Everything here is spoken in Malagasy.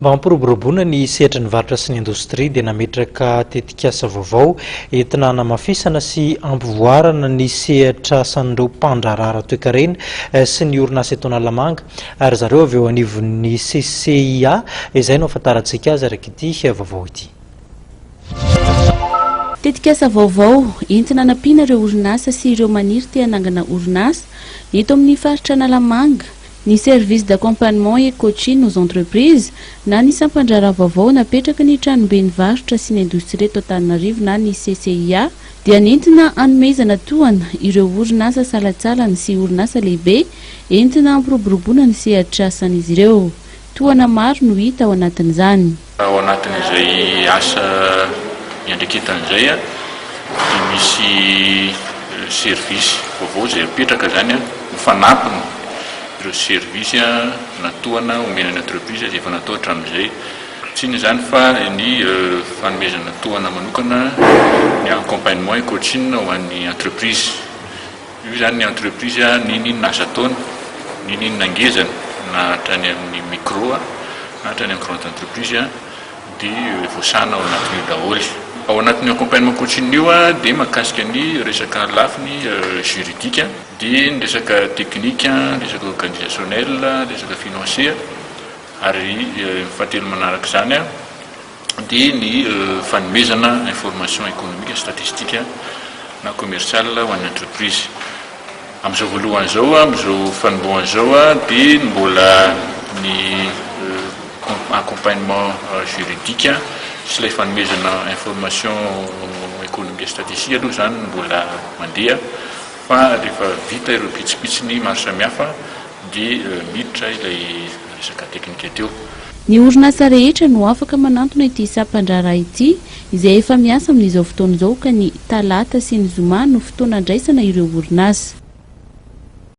Mba hampiroboroboana ny sehatry ny varotra sy ny indostria dia nametraka tetikasa vaovao entina hanamafisana sy hampivoarana ny sehatr'asan'ireo mpandraharaha ara-toekarena sy ny orinasa eto Analamanga ary zareo avy eo anivon'ny Ccia izay no ahafantarantsika azy araka ity vaovao ity. Tetikasa vaovao entina nampiana ireo orinasa sy ireo maniry te hanangana orinasa eto amin'ny faritra Analamanga. Ny service d'accompagnement et coaching aux entreprises na ny mpandraharaha vaovao napetraka ny tranoben'ny varotra sy ny indostria eto Antananarivo na ny Ccia dia nentina hanomezana tohana ireo orinasa salatsalany sy orinasa lehibe entina hampiroboroboana ny sehatr'asan'izy ireo. Tohana maro no hita ao anatin'izany. Ao anatin'izay asa iandreketan'izay dia misy service vaovao izay apetraka zany mifanampina ireo service natoana omenan'ny entreprise izay efa natao hatramin'izay. Tsy ny zany fa ny fanomezana tohana manokana ny accompagnement et coaching ho an'ny entreprise. Io zany ny entreprise ninona asa ataony, ninona angezany na hatrany amin'ny micro na hatrany amin'ny grande entreprise dia voasana ao anatin'io daholo. Ao anatin'ny accompagnement coaching io dia mahakasika ny resaka lafiny juridique, dia ny resaka technique, resaka organisationnel, resaka financier, ary fahatelo manaraka izany dia ny fanomezana information économique statistique na commercial ho an'ny entreprise. Amin'izao voalohan'izao, amin'izao fanombohan'izao dia mbola ny accompagnement juridique sy ilay fanomezana information économique statistique aloha zany mbola mandeha, fa rehefa vita ireo pitsipitsiny maro samihafa dia miditra ilay resaka teknika teo. Ny orinasa rehetra no afaka manantona ity mpandraharaha ity izay efa miasa amin'izao fotoana izao ka ny talata sy ny zoma no fotoana andraisana ireo orinasa.